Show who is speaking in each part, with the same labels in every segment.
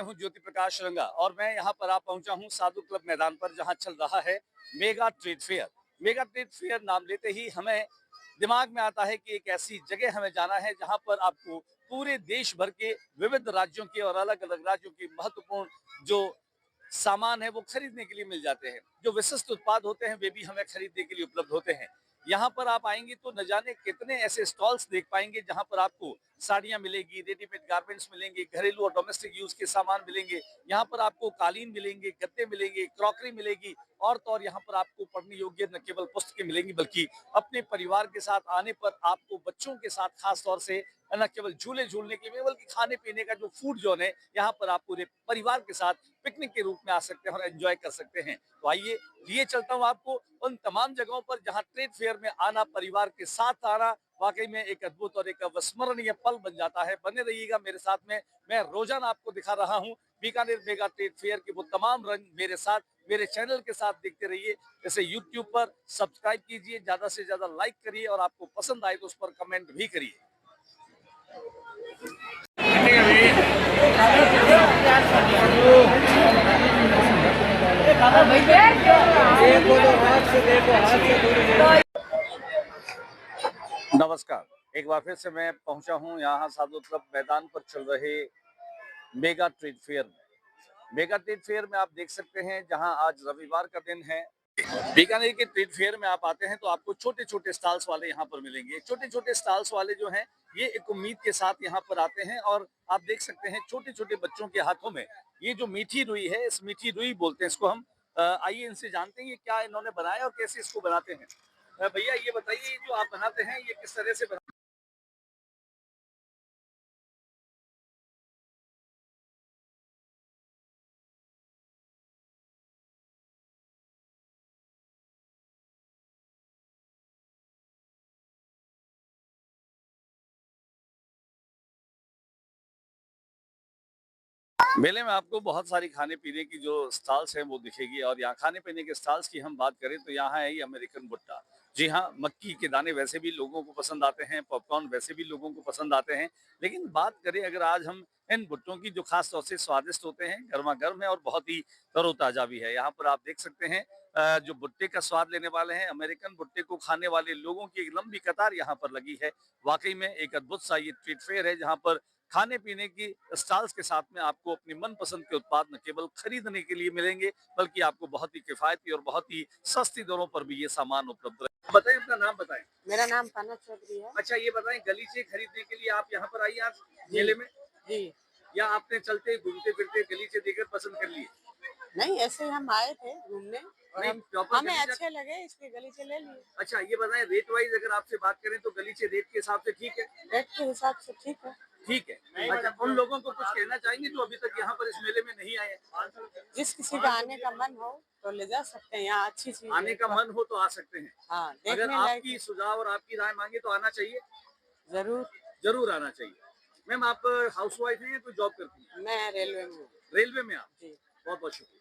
Speaker 1: हूं ज्योति प्रकाश रंगा और मैं यहां पर पहुंचा हूं साधु क्लब मैदान पर, जहां चल रहा है mega trade fair. Mega trade fair नाम लेते ही हमें दिमाग में आता है कि एक ऐसी जगह हमें जाना है जहां पर आपको पूरे देश भर के विविध राज्यों के और अलग अलग राज्यों के महत्वपूर्ण जो सामान है वो खरीदने के लिए मिल जाते हैं। जो विशिष्ट उत्पाद होते हैं वे भी हमें खरीदने के लिए उपलब्ध होते हैं। यहाँ पर आप आएंगे तो न जाने कितने ऐसे स्टॉल्स देख पाएंगे जहाँ पर आपको साड़ियाँ मिलेगी, रेडीमेड गारमेंट्स मिलेंगे, घरेलू और डोमेस्टिक यूज के सामान मिलेंगे। यहाँ पर आपको कालीन मिलेंगे, गद्दे मिलेंगे, क्रॉकरी मिलेगी और तो और यहाँ पर आपको पढ़ने योग्य न केवल पुस्तकें मिलेंगी बल्कि अपने परिवार के साथ आने पर आपको बच्चों के साथ खास तौर से न केवल झूले झूलने के लिए बल्कि खाने पीने का जो फूड जोन है यहाँ पर आप पूरे परिवार के साथ पिकनिक के रूप में आ सकते हैं और एंजॉय कर सकते हैं। तो आइए लिए चलता हूँ आपको उन तमाम जगहों पर जहाँ ट्रेड फेयर में आना, परिवार के साथ आना वाकई में एक अद्भुत और एक अविस्मरणीय पल बन जाता है। बने रहिएगा मेरे साथ में, मैं रोजाना आपको दिखा रहा हूँ बीकानेर मेगा ट्रेड फेयर के वो तमाम रंग मेरे साथ, मेरे चैनल के साथ देखते रहिए। जैसे यूट्यूब पर सब्सक्राइब कीजिए, ज्यादा से ज्यादा लाइक करिए और आपको पसंद आए तो उस पर कमेंट भी करिए। नमस्कार, एक बार फिर से मैं पहुंचा हूं यहाँ साधु क्लब मैदान पर चल रहे मेगा ट्रेड फेयर में। मेगा ट्रेड फेयर में आप देख सकते हैं जहां आज रविवार का दिन है। बीकानेर के ट्रेड फेयर में आप आते हैं तो आपको छोटे छोटे स्टॉल्स वाले यहाँ पर मिलेंगे। छोटे छोटे स्टॉल्स वाले जो हैं ये एक उम्मीद के साथ यहाँ पर आते हैं और आप देख सकते हैं छोटे छोटे बच्चों के हाथों में ये जो मीठी रुई है, इस मीठी रुई बोलते हैं इसको हम। आइए इनसे जानते हैं ये क्या इन्होंने बनाया और कैसे इसको बनाते हैं। भैया ये बताइए, जो आप बनाते हैं ये किस तरह से बनाते हैं? मेले में आपको बहुत सारी खाने पीने की जो स्टॉल्स हैं वो दिखेगी और यहाँ खाने पीने के स्टॉल्स की हम बात करें तो यहाँ है ये अमेरिकन भुट्टा। जी हाँ, मक्की के दाने वैसे भी लोगों को पसंद आते हैं, पॉपकॉर्न वैसे भी लोगों को पसंद आते हैं, लेकिन बात करें अगर आज हम इन भुट्टों की जो खास तौर से स्वादिष्ट होते हैं, गर्मा गर्म है और बहुत ही तरोताजा भी है। यहाँ पर आप देख सकते हैं जो भुट्टे का स्वाद लेने वाले हैं, अमेरिकन भुट्टे को खाने वाले लोगों की एक लंबी कतार यहाँ पर लगी है। वाकई में एक अद्भुत सा ये ट्रेड फेयर है जहाँ पर खाने पीने की स्टॉल्स के साथ में आपको अपनी मनपसंद के उत्पाद न केवल खरीदने के लिए मिलेंगे बल्कि आपको बहुत ही किफायती और बहुत ही सस्ती दरों पर भी ये सामान उपलब्ध है। बताएं, अपना नाम बताएं।
Speaker 2: मेरा नाम पाना चौधरी है।
Speaker 1: अच्छा ये बताएं, गलीचे खरीदने के लिए आप यहाँ पर आइए आज मेले में
Speaker 2: जी,
Speaker 1: या आपने चलते घूमते फिरते गलीचे देखकर पसंद कर लिए?
Speaker 2: नहीं ऐसे हम आए थे घूमने और हमें अच्छे लगे इसलिए गलीचे ले लिए।
Speaker 1: अच्छा ये बताएं, रेट वाइज अगर आपसे बात करें तो गलीचे रेट के हिसाब से ठीक है?
Speaker 2: रेट के हिसाब से ठीक है।
Speaker 1: ठीक है। अच्छा, उन लोगों को कुछ कहना चाहेंगे जो अभी तक यहाँ पर इस मेले में नहीं आए?
Speaker 2: जिस किसी का आने का मन हो तो ले जा सकते हैं, यहाँ अच्छी चीज
Speaker 1: आने का मन हो तो आ सकते हैं।
Speaker 2: हाँ,
Speaker 1: अगर आपकी सुझाव और आपकी राय मांगे तो आना चाहिए,
Speaker 2: जरूर
Speaker 1: जरूर आना चाहिए। मैम आप हाउसवाइफ हैं या कोई जॉब करती हैं?
Speaker 2: मैं रेलवे में हूँ।
Speaker 1: रेलवे में आप?
Speaker 2: जी,
Speaker 1: बहुत बहुत शुक्रिया।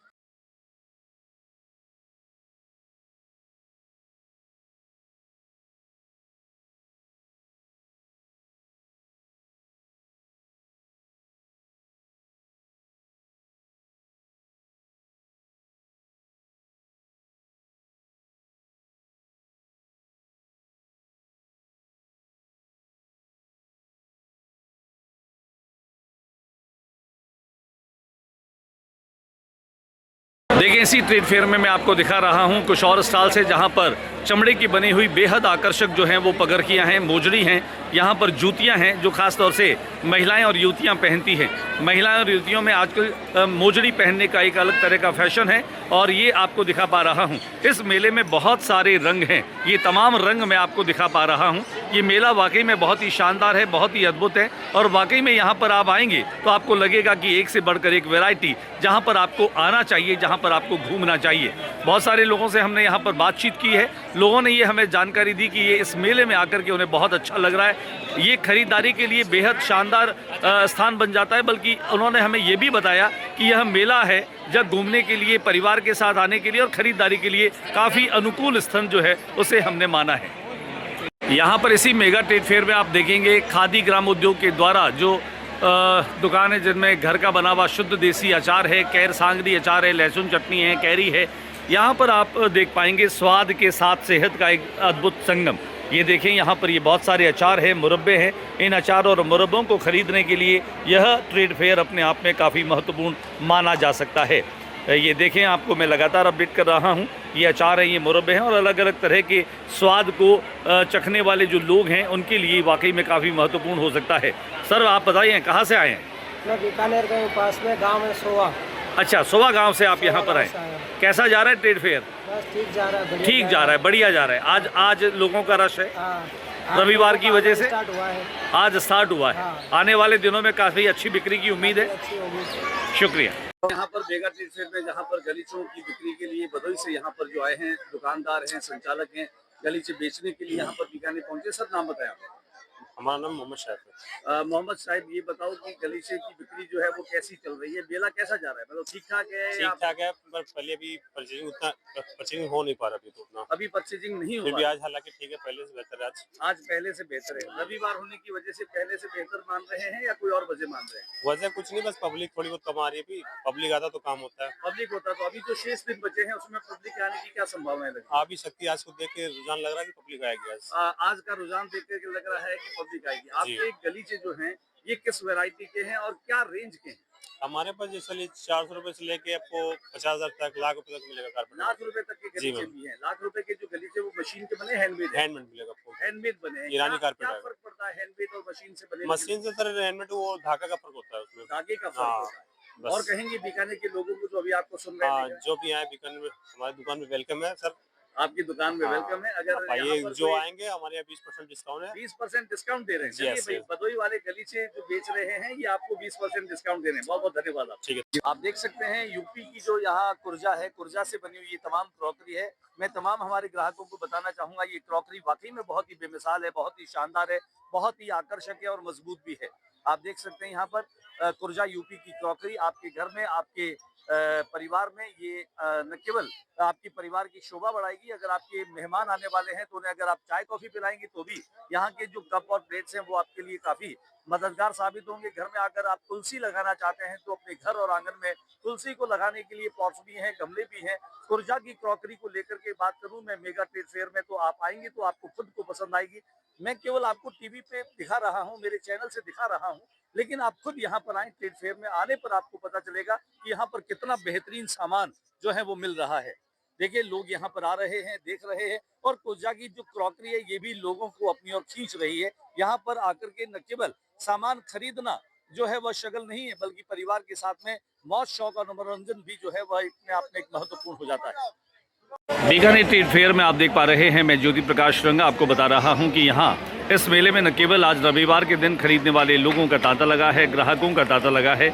Speaker 1: देखिए इसी ट्रेड फेयर में मैं आपको दिखा रहा हूँ कुछ और स्टॉल्स है जहाँ पर चमड़े की बनी हुई बेहद आकर्षक जो हैं वो पगरखियाँ हैं, मोजड़ी हैं, यहाँ पर जूतियाँ हैं जो खास तौर से महिलाएं और युवतियाँ पहनती हैं। महिलाएं और युवतियों में आजकल मोजड़ी पहनने का एक अलग तरह का फैशन है और ये आपको दिखा पा रहा हूँ। इस मेले में बहुत सारे रंग हैं, ये तमाम रंग मैं आपको दिखा पा रहा हूँ। ये मेला वाकई में बहुत ही शानदार है, बहुत ही अद्भुत है और वाकई में यहाँ पर आप आएंगे तो आपको लगेगा कि एक से बढ़कर एक वैरायटी जहाँ पर आपको आना चाहिए, जहाँ पर आपको घूमना चाहिए। बहुत सारे लोगों से हमने यहाँ पर बातचीत की है, लोगों ने ये हमें जानकारी दी कि ये इस मेले में आकर के उन्हें बहुत अच्छा लग रहा है। ये खरीदारी के लिए बेहद शानदार स्थान बन जाता है, बल्कि उन्होंने हमें ये भी बताया कि यह मेला है जब घूमने के लिए, परिवार के साथ आने के लिए और ख़रीदारी के लिए काफ़ी अनुकूल स्थान जो है उसे हमने माना है। यहाँ पर इसी मेगा ट्रेड फेयर में आप देखेंगे खादी ग्राम उद्योग के द्वारा जो दुकानें जिनमें घर का बना हुआ शुद्ध देसी अचार है, कैर सांगरी अचार है, लहसुन चटनी है, कैरी है। यहाँ पर आप देख पाएंगे स्वाद के साथ सेहत का एक अद्भुत संगम। ये देखें यहाँ पर ये बहुत सारे अचार हैं, मुरब्बे हैं। इन अचार और मुरब्बों को ख़रीदने के लिए यह ट्रेड फेयर अपने आप में काफ़ी महत्वपूर्ण माना जा सकता है। ये देखें, आपको मैं लगातार अपडेट कर रहा हूँ। ये अचार हैं, ये मुरब्बे हैं और अलग अलग तरह के स्वाद को चखने वाले जो लोग हैं उनके लिए वाकई में काफ़ी महत्वपूर्ण हो सकता है। सर आप बताइए कहाँ से आए हैं?
Speaker 3: मैं बीकानेर के पास में गांव है सोवा।
Speaker 1: अच्छा, सोवा गांव से आप यहाँ पर आए। कैसा जा रहा है ट्रेड फेयर?
Speaker 3: बस ठीक जा रहा है,
Speaker 1: ठीक जा रहा है, बढ़िया जा रहा है। आज लोगों का रश है, रविवार की वजह से
Speaker 3: स्टार्ट हुआ है।
Speaker 1: आज स्टार्ट हुआ है। आने वाले दिनों में काफ़ी अच्छी बिक्री की उम्मीद है। शुक्रिया। यहाँ पर मेगा ट्रेड फेयर में जहाँ पर गलीचों की बिक्री के लिए भदोई से यहाँ पर जो आए हैं दुकानदार हैं, संचालक हैं, गलीचे बेचने के लिए यहाँ पर बीकानेर पहुँचे। सर नाम बताएं आप।
Speaker 4: हमारा नाम मोहम्मद साहिब है।
Speaker 1: मोहम्मद साहिब, ये बताओ कि गलीचे की बिक्री जो है वो कैसी चल रही है? मेला कैसा जा रहा है? मतलब ठीक ठाक है?
Speaker 4: ठीक ठाक है, पर पहले अभी परचेजिंग हो नहीं पा रहा अभी तो उतना।
Speaker 1: अभी परचेजिंग नहीं हो
Speaker 4: फिर भी
Speaker 1: रहा।
Speaker 4: आज हालांकि ठीक है, पहले से बेहतर है।
Speaker 1: आज पहले से बेहतर है। रविवार होने की वजह से पहले से बेहतर मान रहे हैं या कोई और वजह मान रहे हैं?
Speaker 4: वजह कुछ नहीं, बस पब्लिक थोड़ी बहुत कम आ रही है। अभी पब्लिक आता तो काम होता है।
Speaker 1: पब्लिक होता तो अभी जो शेष दिन बचे हैं उसमें पब्लिक आने की क्या संभावना है?
Speaker 4: आ भी सकती है। आज को देख के रुझान लग रहा है कि पब्लिक आएगी आज।
Speaker 1: आज का रुझान देख कर लग रहा है कि पब्लिक आएगी। आपके गलीचे जो हैं ये किस वैरायटी के हैं और क्या रेंज के हैं?
Speaker 4: हमारे पास जैसे 400 रुपए से लेके आपको 50,000 तक, लाख रुपए तक मिलेगा कारपेट।
Speaker 1: लाख रुपए तक के गलीचे भी हैं। लाख रुपए के जो गलीचे वो मशीन के बने, हैंडमेड
Speaker 4: मिलेगा आपको।
Speaker 1: हैंडमेड बने हैं।
Speaker 4: ईरानी कारपेट
Speaker 1: क्या
Speaker 4: है।
Speaker 1: फर्क पड़ता है हैंडमेड और मशीन से बने?
Speaker 4: मशीन से सर हैंडमेड वो धागा का फर्क होता है, उसमें
Speaker 1: धागे का फर्क होता है।
Speaker 4: बस।
Speaker 1: और कहेंगे बीकानेर के लोगों को जो अभी आपको सुन रहे हैं,
Speaker 4: जो भी आए बीकानेर में हमारी दुकान में वेलकम है सर।
Speaker 1: आपकी दुकान में वेलकम है। अगर
Speaker 4: आइए, जो आएंगे हमारे यहाँ 20% डिस्काउंट है।
Speaker 1: 20% डिस्काउंट दे रहे हैं। चलिए भाई, भदोई वाले गलीचे जो बेच रहे हैं ये आपको 20% डिस्काउंट दे रहे हैं। बहुत बहुत धन्यवाद आप।
Speaker 4: ठीक है।
Speaker 1: आप देख सकते हैं यूपी की जो यहाँ कुर्जा है, कुर्जा से बनी हुई ये तमाम क्रॉकरी है। मैं तमाम हमारे ग्राहकों को बताना चाहूंगा ये क्रॉकरी वाकई में बहुत ही बेमिसाल है, बहुत ही शानदार है, बहुत ही आकर्षक है और मजबूत भी है। आप देख सकते हैं यहाँ पर कुर्जा यूपी की क्रॉकरी आपके घर में, आपके परिवार में ये न केवल आपकी परिवार की शोभा बढ़ाएगी, अगर आपके मेहमान आने वाले हैं तो उन्हें अगर आप चाय कॉफी पिलाएंगे तो भी यहाँ के जो कप और प्लेट्स हैं वो आपके लिए काफी मददगार साबित होंगे। घर में अगर आप तुलसी लगाना चाहते हैं तो अपने घर और आंगन में तुलसी को लगाने के लिए पॉट्स भी हैं, गमले भी हैं। कुर्जा की क्रॉकरी को लेकर के बात करूं मैं मेगा ट्रेड फेयर में, तो आप आएंगे तो आपको खुद को पसंद आएगी। मैं केवल आपको टीवी पे दिखा रहा हूं, मेरे चैनल से दिखा रहा हूं, लेकिन आप खुद यहाँ पर आए, ट्रेड फेयर में आने पर आपको पता चलेगा कि यहाँ पर कितना बेहतरीन सामान जो है वो मिल रहा है। देखिए लोग यहाँ पर आ रहे हैं, देख रहे हैं और कुर्जा की जो क्रॉकरी है ये भी लोगों को अपनी ओर खींच रही है। यहाँ पर आकर के न केवल सामान खरीदना जो है वह शगल नहीं है, बल्कि परिवार के साथ में मौज शौक और मनोरंजन भी जो है वह अपने आप में एक महत्वपूर्ण हो जाता है। बीकानेर ट्रेड फेयर में आप देख पा रहे हैं, मैं ज्योति प्रकाश रंगा आपको बता रहा हूं कि यहाँ इस मेले में न केवल आज रविवार के दिन खरीदने वाले लोगों का तांता लगा है, ग्राहकों का तांता लगा है।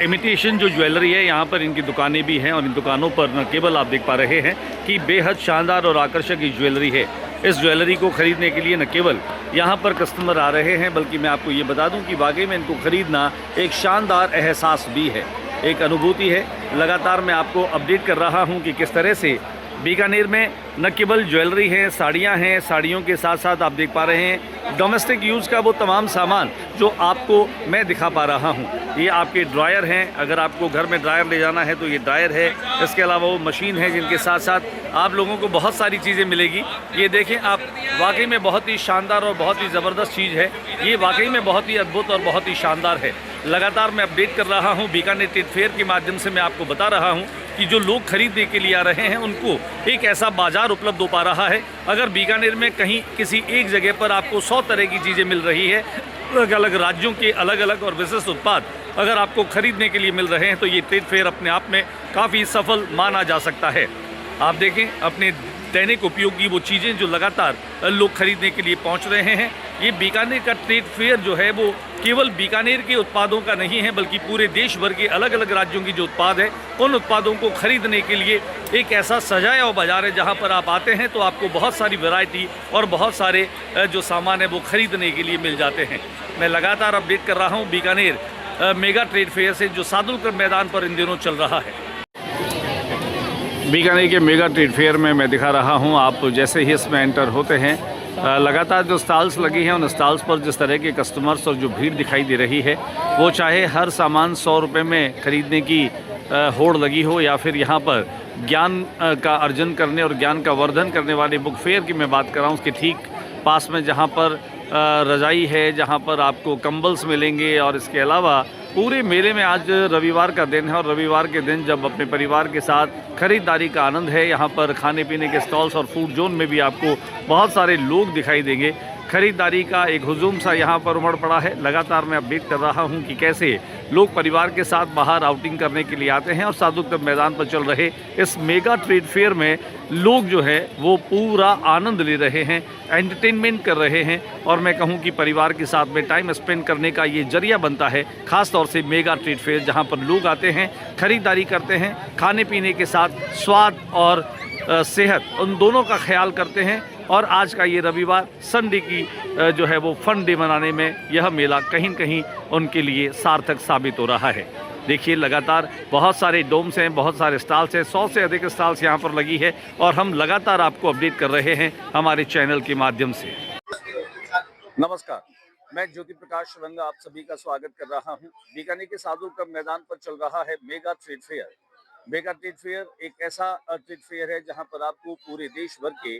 Speaker 1: इमिटेशन जो ज्वेलरी है यहाँ पर इनकी दुकानें भी हैं और इन दुकानों पर न केवल आप देख पा रहे हैं कि बेहद शानदार और आकर्षक ये ज्वेलरी है। इस ज्वेलरी को खरीदने के लिए न केवल यहाँ पर कस्टमर आ रहे हैं, बल्कि मैं आपको ये बता दूं कि वाकई में इनको खरीदना एक शानदार एहसास भी है, एक अनुभूति है। लगातार मैं आपको अपडेट कर रहा हूँ कि किस तरह से बीकानेर में न केवल ज्वेलरी है, साड़ियाँ हैं, साड़ियों के साथ साथ आप देख पा रहे हैं डोमेस्टिक यूज़ का वो तमाम सामान जो आपको मैं दिखा पा रहा हूँ। ये आपके ड्रायर हैं, अगर आपको घर में ड्रायर ले जाना है तो ये ड्रायर है। इसके अलावा वो मशीन है जिनके साथ साथ आप लोगों को बहुत सारी चीज़ें मिलेगी। ये देखें आप, वाकई में बहुत ही शानदार और बहुत ही ज़बरदस्त चीज़ है। ये वाकई में बहुत ही अद्भुत और बहुत ही शानदार है। लगातार मैं अपडेट कर रहा हूँ, बीकानेर ट्रेड फेयर के माध्यम से मैं आपको बता रहा हूँ कि जो लोग खरीदने के लिए आ रहे हैं उनको एक ऐसा बाजार उपलब्ध हो पा रहा है। अगर बीकानेर में कहीं किसी एक जगह पर आपको 100 तरह की चीज़ें मिल रही है, अलग अलग राज्यों के अलग अलग और विशिष्ट उत्पाद अगर आपको खरीदने के लिए मिल रहे हैं, तो ये ट्रेड फेयर अपने आप में काफ़ी सफल माना जा सकता है। आप देखें अपने दैनिक उपयोग की वो चीज़ें जो लगातार लोग खरीदने के लिए पहुंच रहे हैं। ये बीकानेर का ट्रेड फेयर जो है वो केवल बीकानेर के उत्पादों का नहीं है, बल्कि पूरे देश भर के अलग अलग राज्यों की जो उत्पाद है उन उत्पादों को खरीदने के लिए एक ऐसा सजाया हुआ बाजार है जहां पर आप आते हैं तो आपको बहुत सारी वैरायटी और बहुत सारे जो सामान है वो खरीदने के लिए मिल जाते हैं। मैं लगातार अपडेट कर रहा हूँ बीकानेर मेगा ट्रेड फेयर से जो सादुलकर मैदान पर इन दिनों चल रहा है। बीकानेर के मेगा ट्रेड फेयर में मैं दिखा रहा हूं, आप जैसे ही इसमें एंटर होते हैं लगातार जो स्टॉल्स लगी हैं उन स्टॉल्स पर जिस तरह के कस्टमर्स और जो भीड़ दिखाई दे रही है, वो चाहे हर सामान 100 रुपये में ख़रीदने की होड़ लगी हो या फिर यहाँ पर ज्ञान का अर्जन करने और ज्ञान का वर्धन करने वाले बुक फेयर की मैं बात कर रहा हूँ। उसके ठीक पास में जहाँ पर रज़ाई है, जहाँ पर आपको कंबल्स मिलेंगे, और इसके अलावा पूरे मेले में आज रविवार का दिन है और रविवार के दिन जब अपने परिवार के साथ ख़रीदारी का आनंद है, यहाँ पर खाने पीने के स्टॉल्स और फूड जोन में भी आपको बहुत सारे लोग दिखाई देंगे। ख़रीदारी का एक हुजूम सा यहाँ पर उमड़ पड़ा है। लगातार मैं अपडेट कर रहा हूँ कि कैसे लोग परिवार के साथ बाहर आउटिंग करने के लिए आते हैं और साधु क्लब मैदान पर चल रहे इस मेगा ट्रेड फेयर में लोग जो है वो पूरा आनंद ले रहे हैं, एंटरटेनमेंट कर रहे हैं। और मैं कहूँ कि परिवार के साथ में टाइम स्पेंड करने का ये जरिया बनता है, ख़ास तौर से मेगा ट्रेड फेयर, जहाँ पर लोग आते हैं, ख़रीदारी करते हैं, खाने पीने के साथ स्वाद और सेहत उन दोनों का ख्याल करते हैं। और आज का ये रविवार संडे की जो है वो फन डे मनाने में यह मेला कहीं न कहीं उनके लिए सार्थक साबित हो रहा है। देखिए लगातार बहुत सारे डोम्स हैं, बहुत सारे स्टॉल्स हैं, 100 से अधिक स्टॉल्स यहाँ पर लगी है और हम लगातार आपको अपडेट कर रहे हैं हमारे चैनल के माध्यम से। नमस्कार, मैं ज्योति प्रकाश रंगा आप सभी का स्वागत कर रहा हूँ। बीकानेर के साधु क्लब मैदान पर चल रहा है mega trade fair. Mega trade fair एक ऐसा ट्रेड फेयर है जहाँ पर आपको पूरे देश भर के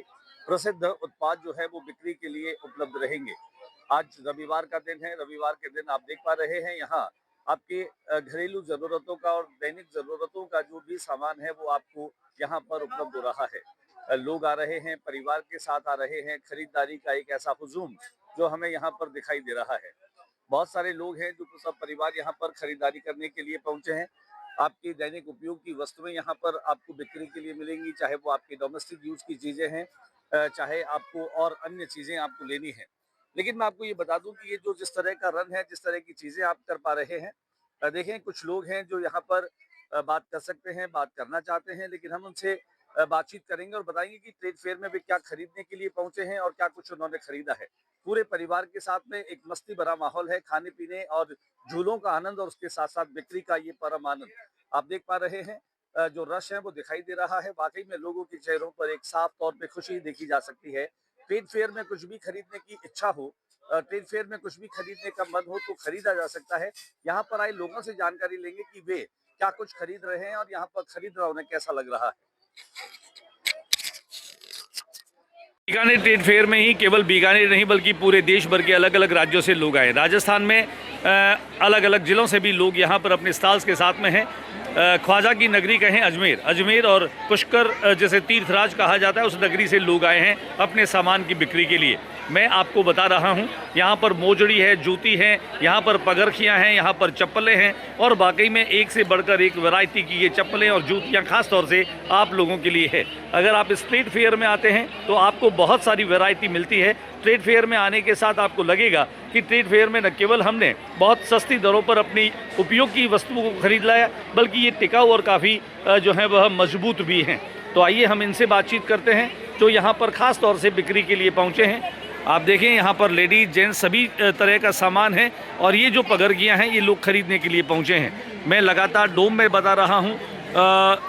Speaker 1: प्रसिद्ध उत्पाद जो है वो बिक्री के लिए उपलब्ध रहेंगे। आज रविवार का दिन है। रविवार के दिन आप देख पा रहे हैं यहाँ आपके घरेलू ज़रूरतों का और दैनिक ज़रूरतों का जो भी सामान है वो आपको यहाँ पर उपलब्ध हो रहा है। लोग आ रहे हैं, परिवार के साथ आ रहे हैं। खरीदारी का एक ऐसा हुजूम जो हमें यहाँ पर दिखाई दे रहा है। बहुत सारे लोग हैं जो सब परिवार यहाँ पर खरीदारी करने के लिए पहुँचे हैं। आपकी दैनिक उपयोग की वस्तुएं यहाँ पर आपको बिक्री के लिए मिलेंगी, चाहे वो आपकी डोमेस्टिक यूज़ की चीज़ें हैं, चाहे आपको और अन्य चीज़ें आपको लेनी है। लेकिन मैं आपको ये बता दूं कि ये जो जिस तरह का रन है, जिस तरह की चीज़ें आप कर पा रहे हैं, देखें कुछ लोग हैं जो यहाँ पर बात कर सकते हैं, बात करना चाहते हैं, लेकिन हम उनसे बातचीत करेंगे और बताएंगे कि ट्रेड फेयर में वे क्या खरीदने के लिए पहुंचे हैं और क्या कुछ उन्होंने खरीदा है। पूरे परिवार के साथ में एक मस्ती भरा माहौल है, खाने पीने और झूलों का आनंद और उसके साथ साथ बिक्री का ये परम आनंद आप देख पा रहे हैं। जो रश है वो दिखाई दे रहा है। वाकई में लोगों के चेहरों पर एक साफ तौर पे खुशी देखी जा सकती है। ट्रेड फेयर में कुछ भी खरीदने की इच्छा हो, ट्रेड फेयर में कुछ भी खरीदने का मन हो तो खरीदा जा सकता है। यहाँ पर आए लोगों से जानकारी लेंगे कि वे क्या कुछ खरीद रहे हैं और यहाँ पर खरीदना उन्हें कैसा लग रहा है। बीकानेर ट्रेड फेयर में ही केवल बीकानेर नहीं बल्कि पूरे देश भर के अलग अलग राज्यों से लोग आए। राजस्थान में अलग अलग ज़िलों से भी लोग यहाँ पर अपने स्टॉल्स के साथ में हैं। ख्वाजा की नगरी कहें अजमेर और पुष्कर जिसे तीर्थराज कहा जाता है, उस नगरी से लोग आए हैं अपने सामान की बिक्री के लिए। मैं आपको बता रहा हूं यहाँ पर मोजड़ी है, जूती है, यहाँ पर पगरखियाँ हैं, यहाँ पर चप्पलें हैं और वाकई में एक से बढ़कर एक वैरायटी की ये चप्पलें और जूतियाँ खास तौर से आप लोगों के लिए है। अगर आप इस ट्रेड फेयर में आते हैं तो आपको बहुत सारी वैरायटी मिलती है। ट्रेड फेयर में आने के साथ आपको लगेगा कि ट्रेड फेयर में न केवल हमने बहुत सस्ती दरों पर अपनी उपयोग की वस्तुओं को खरीद लाया, बल्कि ये टिकाऊ और काफ़ी जो है वह मजबूत भी हैं। तो आइए हम इनसे बातचीत करते हैं जो यहाँ पर ख़ास तौर से बिक्री के लिए पहुँचे हैं। आप देखें यहाँ पर लेडीज जेंट्स सभी तरह का सामान है और ये जो पगरगियाँ हैं ये लोग खरीदने के लिए पहुँचे हैं। मैं लगातार डोम में बता रहा हूँ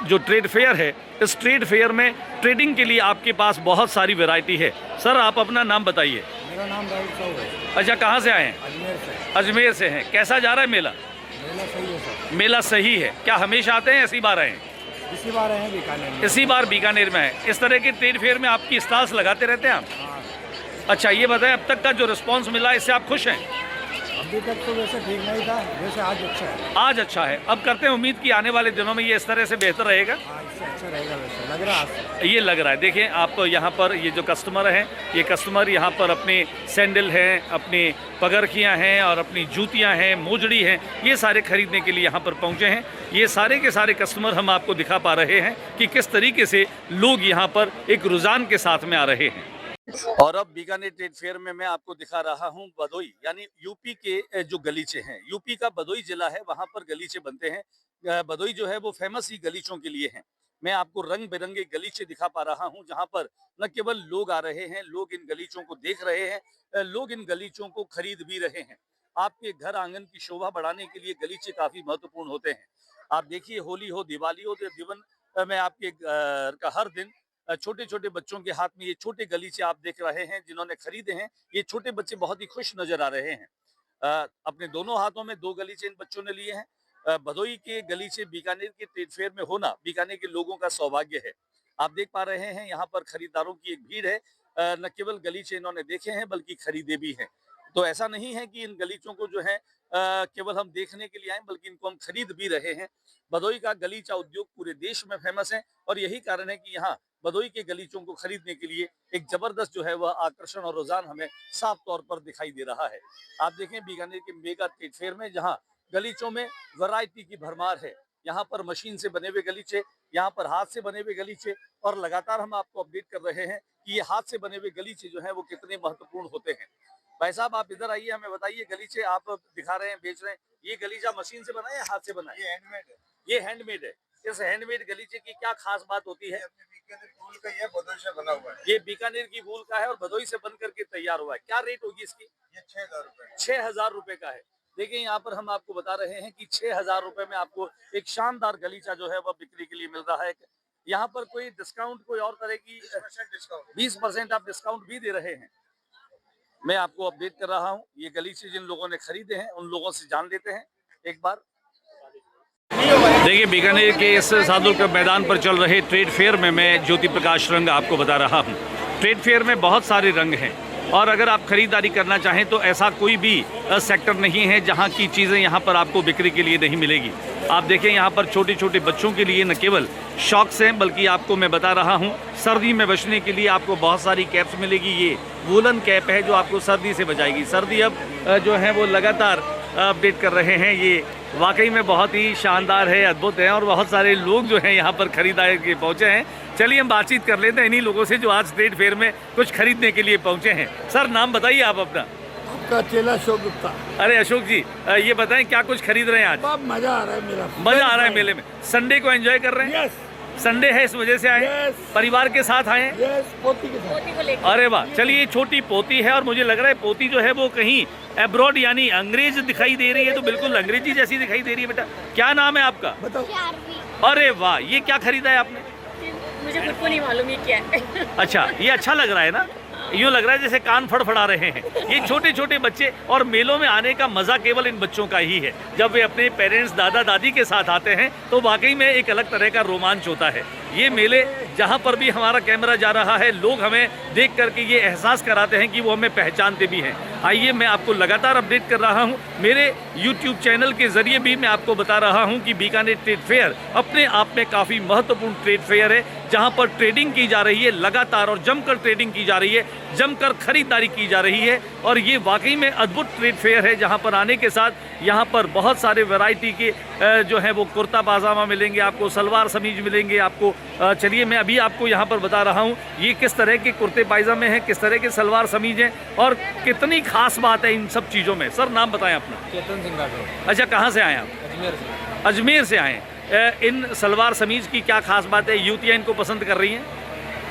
Speaker 1: जो ट्रेड फेयर है, इस ट्रेड फेयर में ट्रेडिंग के लिए आपके पास बहुत सारी वैरायटी है। सर आप अपना नाम बताइए।
Speaker 3: मेरा नाम राहुल साहू है।
Speaker 1: अच्छा, कहाँ से आए हैं?
Speaker 3: अजमेर से।
Speaker 1: अजमेर से हैं। कैसा जा रहा है मेला?
Speaker 3: मेला सही है सर।
Speaker 1: मेला सही है। क्या हमेशा आते हैं, इसी बार आए हैं?
Speaker 3: इसी बार आए हैं बीकानेर में।
Speaker 1: इसी बार बीकानेर में है। इस तरह के ट्रेड फेयर में आपकी स्टॉल्स लगाते रहते हैं आप?
Speaker 3: हाँ।
Speaker 1: अच्छा, ये बताएं अब तक का जो रिस्पांस मिला इससे आप खुश हैं?
Speaker 3: अभी तक तो वैसे ठीक नहीं था, वैसे आज अच्छा है।
Speaker 1: आज अच्छा है। अब करते हैं उम्मीद कि आने वाले दिनों में ये इस तरह से बेहतर रहेगा।
Speaker 3: हाँ, इससे अच्छा रहेगा वैसे लग रहा है।
Speaker 1: ये लग रहा है। देखिए आप यहाँ पर ये जो कस्टमर हैं, ये कस्टमर यहाँ पर अपने सैंडल हैं, अपनी पगरखियाँ हैं और अपनी जूतियाँ हैं, मोजड़ी हैं, ये सारे खरीदने के लिए यहाँ पर पहुँचे हैं। ये सारे के सारे कस्टमर हम आपको दिखा पा रहे हैं कि किस तरीके से लोग यहाँ पर एक रुझान के साथ में आ रहे हैं। और अब बीकानेर ट्रेड फेयर में मैं आपको दिखा रहा हूं बदोई, यानी यूपी के जो गलीचे हैं। यूपी का बदोई जिला है, वहां पर गलीचे बनते हैं। बदोई जो है वो फेमस ही गलीचों के लिए है। मैं आपको रंग बिरंगे गलीचे दिखा पा रहा हूं, जहां पर न केवल लोग आ रहे हैं, लोग इन गलीचों को देख रहे हैं, लोग इन गलीचों को खरीद भी रहे हैं। आपके घर आंगन की शोभा बढ़ाने के लिए गलीचे काफी महत्वपूर्ण होते हैं। आप देखिए, होली हो, दिवाली हो, दिवन में आपके घर का हर दिन छोटे छोटे बच्चों के हाथ में ये छोटे गलीचे आप देख रहे हैं जिन्होंने खरीदे हैं। ये छोटे बच्चे बहुत ही खुश नजर आ रहे हैं। अपने दोनों हाथों में 2 गलीचे इन बच्चों ने लिए हैं। भदोई के गलीचे बीकानेर के ट्रेड फेयर में होना बीकानेर के लोगों का सौभाग्य है। आप देख पा रहे हैं यहाँ पर खरीदारों की एक भीड़ है। न केवल गलीचे इन्होंने देखे हैं बल्कि खरीदे भी हैं। तो ऐसा नहीं है कि इन गलीचों को जो है केवल हम देखने के लिए आए बल्कि इनको हम खरीद भी रहे हैं। भदोई का गलीचा उद्योग पूरे देश में फेमस है और यही कारण है कि यहाँ भदोई के गलीचों को खरीदने के लिए एक जबरदस्त जो है वह आकर्षण और रुझान हमें साफ तौर पर दिखाई दे रहा है। आप देखें बीकानेर के मेगा ट्रेड फेयर में जहाँ गलीचों में वैरायटी की भरमार है। यहाँ पर मशीन से बने हुए गलीचे, यहाँ पर हाथ से बने हुए गलीचे और लगातार हम आपको अपडेट कर रहे हैं कि ये हाथ से बने हुए गलीचे जो है वो कितने महत्वपूर्ण होते हैं। भाई साहब आप इधर आइए, हमें बताइए गलीचे आप दिखा रहे हैं, बेच रहे हैं, ये गलीचा मशीन से बना है या हाथ से बना है?
Speaker 5: ये हैंडमेड है।
Speaker 1: ये हैंडमेड है। इस हैंडमेड गलीचे की क्या खास बात होती है?
Speaker 5: अपने बीकानेर फूल का ये भदोई से बना हुआ है।
Speaker 1: ये बीकानेर की वूल का है और भदोई से बन करके तैयार हुआ है। क्या रेट होगी इसकी?
Speaker 5: ये 6,000 रुपए।
Speaker 1: 6,000 रुपए का है। देखिए यहाँ पर हम आपको बता रहे हैं कि 6,000 रुपए में आपको एक शानदार गलीचा जो है वह बिक्री के लिए मिल रहा है। यहाँ पर कोई डिस्काउंट, कोई और तरह की
Speaker 5: 20% डिस्काउंट।
Speaker 1: 20% आप डिस्काउंट भी दे रहे हैं। मैं आपको अपडेट कर रहा हूँ। ये गलीचे जिन लोगों ने खरीदे हैं उन लोगों से जान लेते हैं एक बार। देखिए बीकानेर के इस साधु के मैदान पर चल रहे ट्रेड फेयर में मैं ज्योति प्रकाश रंग आपको बता रहा हूँ। ट्रेड फेयर में बहुत सारे रंग हैं और अगर आप खरीदारी करना चाहें तो ऐसा कोई भी सेक्टर नहीं है जहाँ की चीज़ें यहाँ पर आपको बिक्री के लिए नहीं मिलेगी। आप देखें यहाँ पर छोटे छोटे बच्चों के लिए न केवल शॉक्स हैं बल्कि आपको मैं बता रहा हूँ सर्दी में बचने के लिए आपको बहुत सारी कैप्स मिलेगी। ये वूलन कैप है जो आपको सर्दी से बचाएगी। सर्दी अब जो है वो लगातार अपडेट कर रहे हैं। ये वाकई में बहुत ही शानदार है, अद्भुत है और बहुत सारे लोग जो हैं यहाँ पर खरीदारी के पहुँचे हैं। चलिए हम बातचीत कर लेते हैं इन्हीं लोगों से जो आज ट्रेड फेयर में कुछ खरीदने के लिए पहुँचे हैं। सर नाम बताइए आप अपना।
Speaker 3: आपका चेला अशोक गुप्ता।
Speaker 1: अरे अशोक जी ये बताएं क्या कुछ खरीद रहे हैं आज?
Speaker 3: बहुत मजा आ रहा है मेरा।
Speaker 1: मजा आ रहा है मेले में, संडे को एंजॉय कर रहे हैं?
Speaker 3: यस
Speaker 1: संडे है इस वजह से आए?
Speaker 3: यस
Speaker 1: परिवार के साथ आए हैं?
Speaker 3: यस, पोती के साथ।
Speaker 1: अरे वाह, चलिए छोटी पोती है और मुझे लग रहा है पोती जो है वो कहीं एब्रॉड यानी अंग्रेज दिखाई दे रही है, तो बिल्कुल अंग्रेजी जैसी दिखाई दे रही है। बेटा क्या नाम है आपका?
Speaker 3: बताओ।
Speaker 1: अरे वाह, ये क्या खरीदा है आपने?
Speaker 2: मुझे खुद को नहीं मालूम ये क्या है।
Speaker 1: अच्छा ये अच्छा लग रहा है ना, यूँ लग रहा है जैसे कान फड़फड़ा रहे हैं ये छोटे छोटे बच्चे। और मेलों में आने का मज़ा केवल इन बच्चों का ही है। जब वे अपने पेरेंट्स दादा दादी के साथ आते हैं तो वाकई में एक अलग तरह का रोमांच होता है। ये मेले जहाँ पर भी हमारा कैमरा जा रहा है लोग हमें देख करके ये एहसास कराते हैं कि वो हमें पहचानते भी हैं। आइए मैं आपको लगातार अपडेट कर रहा हूँ। मेरे YouTube चैनल के ज़रिए भी मैं आपको बता रहा हूँ कि बीकानेर ट्रेड फेयर अपने आप में काफ़ी महत्वपूर्ण ट्रेड फेयर है जहाँ पर ट्रेडिंग की जा रही है लगातार और जमकर ट्रेडिंग की जा रही है, जमकर खरीदारी की जा रही है। और ये वाकई में अद्भुत ट्रेड फेयर है जहाँ पर आने के साथ यहाँ पर बहुत सारे वैरायटी के जो है वो कुर्ता पाजामा मिलेंगे, आपको सलवार समीज मिलेंगे आपको। चलिए मैं अभी आपको यहाँ पर बता रहा हूँ ये किस तरह के कुर्ते पायजामे हैं, किस तरह के सलवार समीज हैं और कितनी खास बात है इन सब चीज़ों में। सर नाम बताएं अपना।
Speaker 6: चेतन सिंह राठौर।
Speaker 1: अच्छा कहाँ से आए आप?
Speaker 6: अजमेर से।
Speaker 1: अजमेर से आए। इन सलवार समीज की क्या खास बात है, युवतियाँ इनको पसंद कर रही हैं?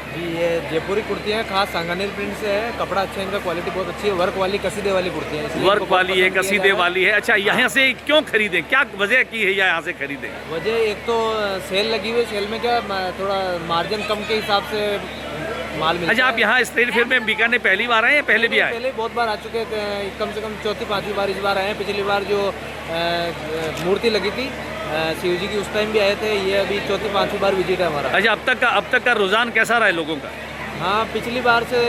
Speaker 6: जी ये जयपुरी कुर्तियाँ हैं, खास सांगानेर प्रिंट से है, कपड़ा अच्छा है, इनका क्वालिटी बहुत अच्छी है, वर्क वाली कसीदे वाली कुर्तियाँ हैं, इसलिए
Speaker 1: वर्क
Speaker 6: इनको बहुत
Speaker 1: वाली है,
Speaker 6: पसंद किया
Speaker 1: कसीदे
Speaker 6: जा रहा है।
Speaker 1: वाली है। अच्छा यहाँ से क्यों खरीदें, क्या वजह की है या यहाँ से खरीदें?
Speaker 6: वजह एक तो सेल लगी हुई है, सेल में क्या थोड़ा मार्जिन कम के हिसाब से माल मिलता है।
Speaker 1: अच्छा आप यहाँ इस ट्रेड फेयर में बीकानेर पहली बार आए या पहले भी आए?
Speaker 6: पहले बहुत बार आ चुके थे, कम से कम चौथी पांचवी बार इस बार आए हैं। पिछली बार जो मूर्ति लगी थी शिव जी की उस टाइम भी आए थे, ये अभी चौथी पांचवी बार विजिट है हमारा।
Speaker 1: अच्छा अब तक का रुझान कैसा रहा है लोगों का?
Speaker 6: हाँ पिछली बार से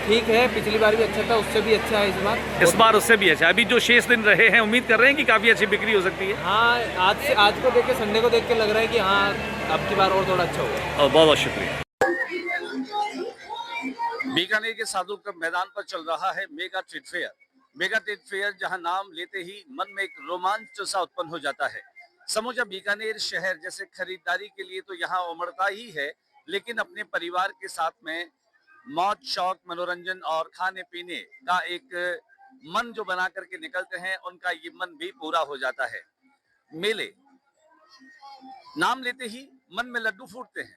Speaker 6: ठीक है, पिछली बार भी अच्छा था, उससे भी अच्छा है
Speaker 1: इस बार उससे भी अच्छा। अभी जो शेष दिन रहे हैं उम्मीद कर रहे हैं कि काफ़ी अच्छी बिक्री हो सकती है?
Speaker 6: हाँ आज को देख के, संडे को देख के लग रहा है कि हाँ अब की बार और थोड़ा अच्छा होगा।
Speaker 1: और बहुत बहुत शुक्रिया। बीकानेर के साधु क्लब मैदान पर चल रहा है mega trade fair. Mega trade fair जहां नाम लेते ही मन में एक रोमांच सा उत्पन्न हो जाता है। समूचा बीकानेर शहर जैसे खरीदारी के लिए तो यहाँ उमड़ता ही है, लेकिन अपने परिवार के साथ में मौज शौक मनोरंजन और खाने पीने का एक मन जो बना करके निकलते हैं उनका ये मन भी पूरा हो जाता है। मेले नाम लेते ही मन में लड्डू फूटते हैं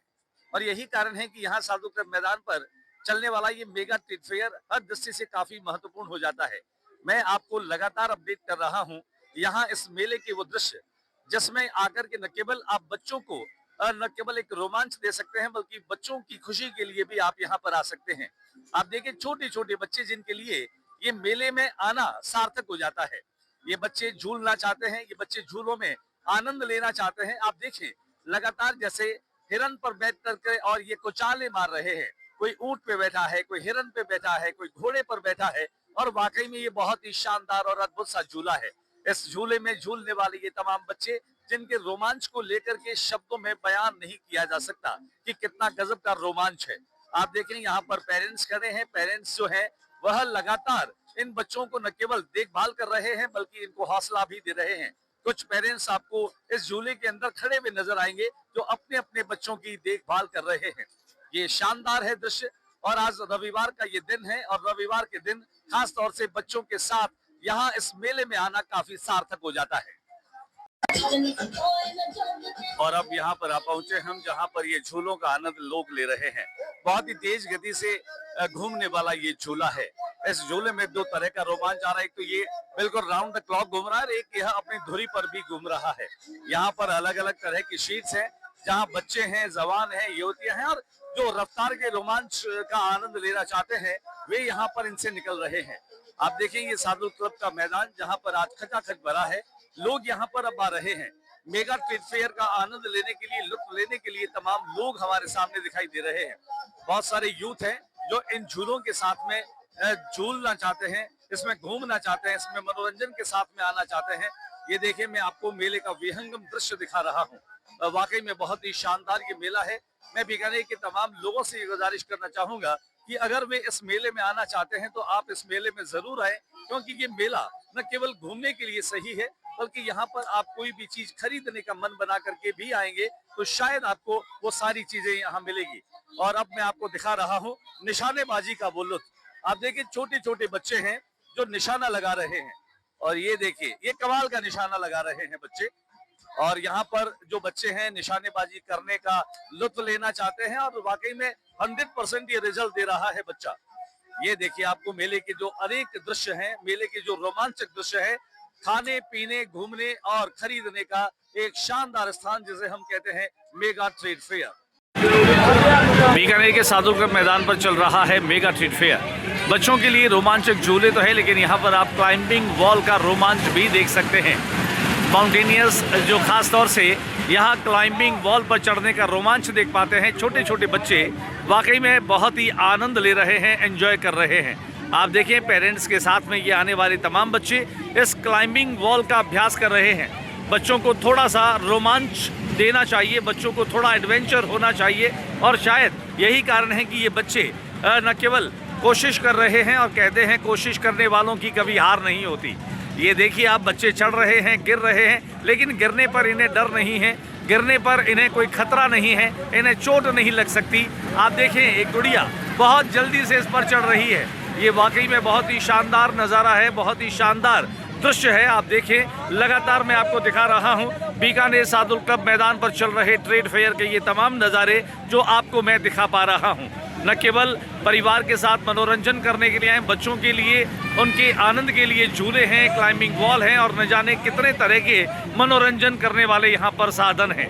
Speaker 1: और यही कारण है कि यहाँ साधु क्लब मैदान पर चलने वाला ये मेगा ट्रेड फेयर हर दृष्टि से काफी महत्वपूर्ण हो जाता है। मैं आपको लगातार अपडेट कर रहा हूँ यहाँ इस मेले के वो दृश्य जिसमें आकर के न केवल आप बच्चों को न केवल एक रोमांच दे सकते हैं बल्कि बच्चों की खुशी के लिए भी आप यहाँ पर आ सकते हैं। आप देखिए छोटे छोटे बच्चे जिनके लिए ये मेले में आना सार्थक हो जाता है। ये बच्चे झूलना चाहते हैं, ये बच्चे झूलों में आनंद लेना चाहते हैं। आप देखिए लगातार जैसे हिरन पर बैठ करके और ये कुचाले मार रहे हैं। कोई ऊंट पे बैठा है, कोई हिरन पे बैठा है, कोई घोड़े पर बैठा है और वाकई में ये बहुत ही शानदार और अद्भुत सा झूला है। इस झूले में झूलने वाले ये तमाम बच्चे जिनके रोमांच को लेकर के शब्दों में बयान नहीं किया जा सकता कि कितना गजब का रोमांच है। आप देखें यहाँ पर पेरेंट्स खड़े हैं। पेरेंट्स जो है वह लगातार इन बच्चों को न केवल देखभाल कर रहे हैं बल्कि इनको हौसला भी दे रहे हैं। कुछ पेरेंट्स आपको इस झूले के अंदर खड़े हुए नजर आएंगे जो अपने अपने बच्चों की देखभाल कर रहे हैं। ये शानदार है दृश्य और आज रविवार का ये दिन है और रविवार के दिन खास तौर से बच्चों के साथ यहाँ इस मेले में आना काफी सार्थक हो जाता है। और अब यहाँ पर आप पहुंचे हम जहाँ पर ये झूलों का आनंद लोग ले रहे हैं। बहुत ही तेज गति से घूमने वाला ये झूला है। इस झूले में दो तरह का रोमांच आ रहा है। एक तो ये बिल्कुल राउंड द क्लॉक घूम रहा है, एक यह अपनी धुरी पर भी घूम रहा है। यहाँ पर अलग अलग तरह की शीट्स हैं जहाँ बच्चे हैं, जवान हैं, युवतियां हैं और जो रफ्तार के रोमांच का आनंद लेना चाहते हैं वे यहाँ पर इनसे निकल रहे हैं। आप देखें ये सादुल क्लब का मैदान जहाँ पर आज खचाखच भरा है। लोग यहाँ पर अब आ रहे हैं। मेगा ट्रेड फेयर का आनंद लेने के लिए, लुत्फ लेने के लिए तमाम लोग हमारे सामने दिखाई दे रहे हैं। बहुत सारे यूथ हैं जो इन झूलों के साथ में झूलना चाहते हैं, इसमें घूमना चाहते हैं, इसमें मनोरंजन के साथ में आना चाहते हैं। ये देखिए मैं आपको मेले का विहंगम दृश्य दिखा रहा हूँ। वाकई में बहुत ही शानदार ये मेला है। मैं बीकानेर के तमाम लोगों से ये गुजारिश करना चाहूंगा कि अगर वे इस मेले में आना चाहते हैं तो आप इस मेले में जरूर आए, क्योंकि ये मेला न केवल घूमने के लिए सही है बल्कि यहाँ पर आप कोई भी चीज खरीदने का मन बना करके भी आएंगे तो शायद आपको वो सारी चीजें यहाँ मिलेगी। और अब मैं आपको दिखा रहा हूँ निशानेबाजी का वो लुत्फ। आप देखिए छोटे छोटे बच्चे हैं जो निशाना लगा रहे हैं और ये देखिए ये कमाल का निशाना लगा रहे हैं बच्चे। और यहाँ पर जो बच्चे हैं निशानेबाजी करने का लुत्फ लेना चाहते हैं और वाकई में 100% ये रिजल्ट दे रहा है बच्चा। ये देखिए आपको मेले के जो अनेक दृश्य हैं, मेले के जो रोमांचक दृश्य है, खाने पीने घूमने और खरीदने का एक शानदार स्थान जिसे हम कहते हैं मेगा ट्रेड फेयर। बीकानेर के सादुल क्लब मैदान पर चल रहा है मेगा ट्रेड फेयर। बच्चों के लिए रोमांचक झूले तो है लेकिन यहाँ पर आप क्लाइंबिंग वॉल का रोमांच भी देख सकते हैं। माउंटेनियर्स जो खास तौर से यहाँ क्लाइंबिंग वॉल पर चढ़ने का रोमांच देख पाते हैं। छोटे छोटे बच्चे वाकई में बहुत ही आनंद ले रहे हैं, एंजॉय कर रहे हैं। आप देखें पेरेंट्स के साथ में ये आने वाले तमाम बच्चे इस क्लाइंबिंग वॉल का अभ्यास कर रहे हैं। बच्चों को थोड़ा सा रोमांच देना चाहिए, बच्चों को थोड़ा एडवेंचर होना चाहिए और शायद यही कारण है कि ये बच्चे न केवल कोशिश कर रहे हैं और कहते हैं कोशिश करने वालों की कभी हार नहीं होती। ये देखिए आप बच्चे चढ़ रहे हैं, गिर रहे हैं, लेकिन गिरने पर इन्हें डर नहीं है, गिरने पर इन्हें कोई खतरा नहीं है, इन्हें चोट नहीं लग सकती। आप देखें एक गुड़िया बहुत जल्दी से इस पर चढ़ रही है। ये वाकई में बहुत ही शानदार नज़ारा है, बहुत ही शानदार दृश्य है। आप देखें लगातार मैं आपको दिखा रहा हूँ बीकानेर सादुल क्लब मैदान पर चल रहे ट्रेड फेयर के ये तमाम नज़ारे जो आपको मैं दिखा पा रहा हूँ। न केवल परिवार के साथ मनोरंजन करने के लिए आए, बच्चों के लिए उनके आनंद के लिए झूले हैं, क्लाइंबिंग वॉल हैं और न जाने कितने तरह के मनोरंजन करने वाले यहाँ पर साधन हैं।